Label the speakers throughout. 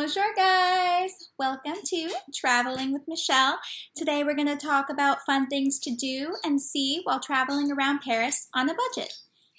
Speaker 1: Bonjour guys! Welcome to Traveling with Michelle. Today we're going to talk about fun things to do and see while traveling around Paris on a budget.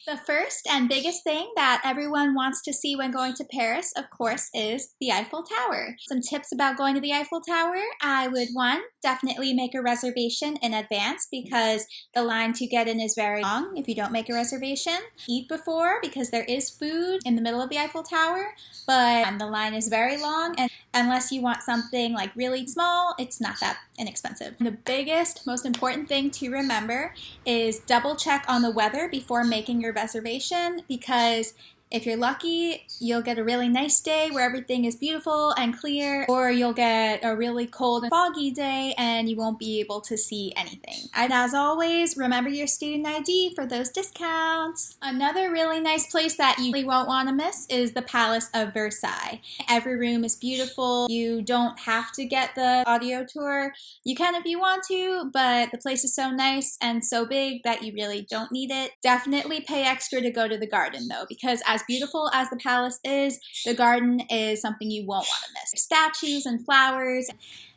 Speaker 1: The first and biggest thing that everyone wants to see when going to Paris, of course, is the Eiffel Tower. Some tips about going to the Eiffel Tower. I would, one, definitely make a reservation in advance because the line to get in is very long if you don't make a reservation. Eat before because there is food in the middle of the Eiffel Tower, but the line is very long, and unless you want something like really small, it's not that inexpensive. The biggest, most important thing to remember is double check on the weather before making your reservation, because if you're lucky, you'll get a really nice day where everything is beautiful and clear, or you'll get a really cold and foggy day and you won't be able to see anything. And as always, remember your student ID for those discounts. Another really nice place that you really won't want to miss is the Palace of Versailles. Every room is beautiful. You don't have to get the audio tour. You can if you want to, but the place is so nice and so big that you really don't need it. Definitely pay extra to go to the garden though, because as beautiful as the palace is, the garden is something you won't want to miss. Statues and flowers,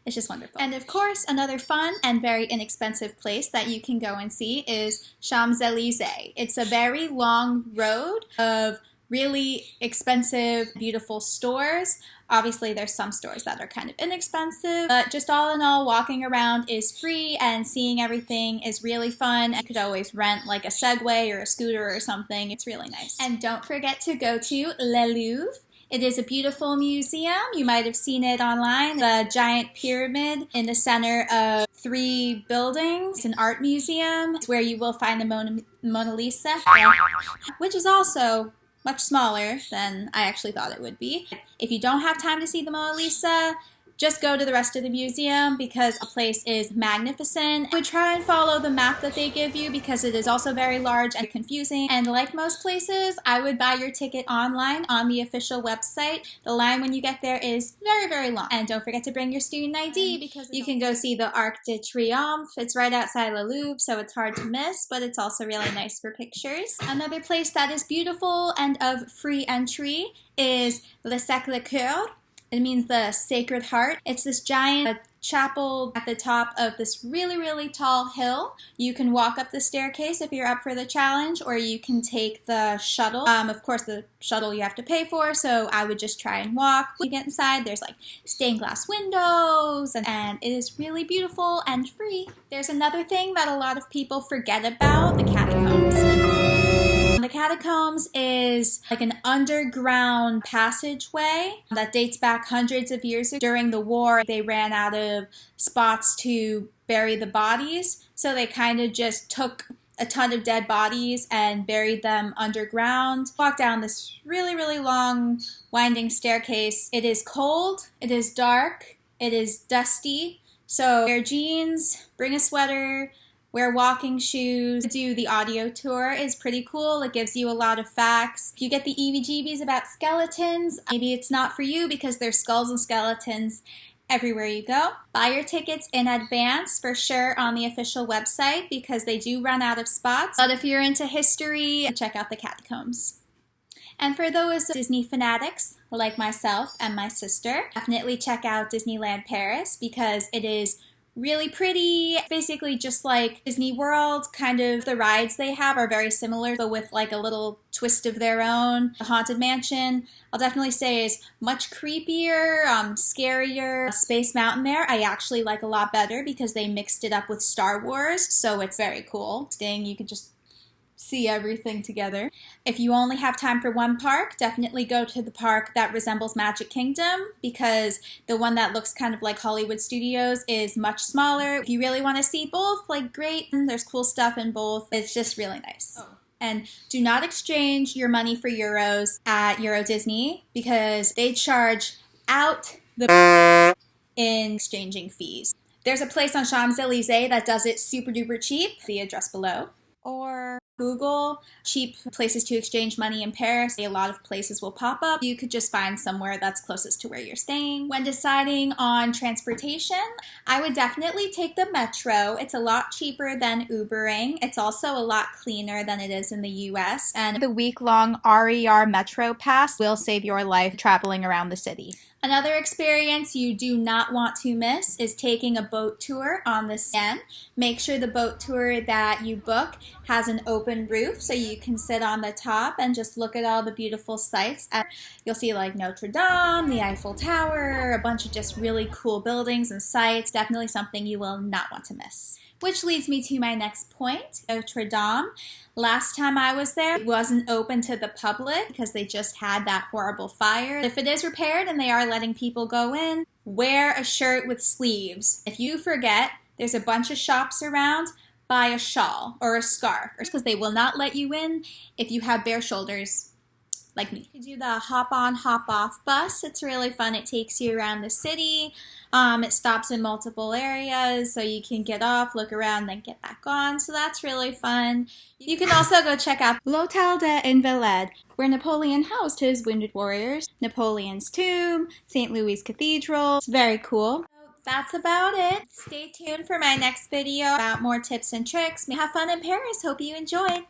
Speaker 1: it's just wonderful. And of course, another fun and very inexpensive place that you can go and see is Champs-Élysées. It's a very long road of really expensive, beautiful stores. Obviously, there's some stores that are kind of inexpensive, but just all in all, walking around is free and seeing everything is really fun. You could always rent like a Segway or a scooter or something. It's really nice. And don't forget to go to Le Louvre. It is a beautiful museum. You might have seen it online. The giant pyramid in the center of 3 buildings. It's an art museum. It's where you will find the Mona Lisa, which is also much smaller than I actually thought it would be. If you don't have time to see the Mona Lisa, just go to the rest of the museum because the place is magnificent. I would try and follow the map that they give you because it is also very large and confusing. And like most places, I would buy your ticket online on the official website. The line when you get there is very, very long. And don't forget to bring your student ID because you can go see the Arc de Triomphe. It's right outside Le Louvre, so it's hard to miss, but it's also really nice for pictures. Another place that is beautiful and of free entry is Le Sacré-Cœur. It means the Sacred Heart. It's this giant chapel at the top of this really, really tall hill. You can walk up the staircase if you're up for the challenge, or you can take the shuttle. Of course, the shuttle you have to pay for, so I would just try and walk. When you get inside, there's like stained glass windows, and it is really beautiful and free. There's another thing that a lot of people forget about, the catacombs. The catacombs is like an underground passageway that dates back hundreds of years ago. During the war, they ran out of spots to bury the bodies, so they kind of just took a ton of dead bodies and buried them underground. Walk down this really, really long winding staircase. It is cold, it is dark, it is dusty, so wear jeans, bring a sweater, wear walking shoes. Do the audio tour is pretty cool. It gives you a lot of facts. If you get the EBGBs about skeletons, maybe it's not for you because there's skulls and skeletons everywhere you go. Buy your tickets in advance for sure on the official website because they do run out of spots. But if you're into history, check out the catacombs. And for those Disney fanatics like myself and my sister, definitely check out Disneyland Paris because it is really pretty. Basically just like Disney World, kind of the rides they have are very similar, but with like a little twist of their own. The Haunted Mansion, I'll definitely say, is much creepier, scarier. Space Mountain there, I actually like a lot better because they mixed it up with Star Wars, so it's very cool. You could just see everything together. If you only have time for one park, definitely go to the park that resembles Magic Kingdom because the one that looks kind of like Hollywood Studios is much smaller. If you really want to see both, like great, there's cool stuff in both. It's just really nice. Oh. And do not exchange your money for euros at Euro Disney because they charge out the in exchanging fees. There's a place on Champs-Élysées that does it super duper cheap. The address below. Or Google cheap places to exchange money in Paris. A lot of places will pop up. You could just find somewhere that's closest to where you're staying. When deciding on transportation, I would definitely take the metro. It's a lot cheaper than Ubering. It's also a lot cleaner than it is in the US. And the week-long RER Metro Pass will save your life traveling around the city. Another experience you do not want to miss is taking a boat tour on the Seine. Make sure the boat tour that you book has an open roof so you can sit on the top and just look at all the beautiful sights. You'll see like Notre Dame, the Eiffel Tower, a bunch of just really cool buildings and sights. Definitely something you will not want to miss. Which leads me to my next point, Notre Dame. Last time I was there, it wasn't open to the public because they just had that horrible fire. If it is repaired and they are letting people go in, wear a shirt with sleeves. If you forget, there's a bunch of shops around, buy a shawl or a scarf because they will not let you in if you have bare shoulders. Like me. You do the hop-on, hop-off bus. It's really fun. It takes you around the city. It stops in multiple areas, so you can get off, look around, then get back on. So that's really fun. You can also go check out L'Hôtel des Invalides, where Napoleon housed his wounded warriors, Napoleon's tomb, St. Louis Cathedral. It's very cool. That's about it. Stay tuned for my next video about more tips and tricks. Have fun in Paris. Hope you enjoyed.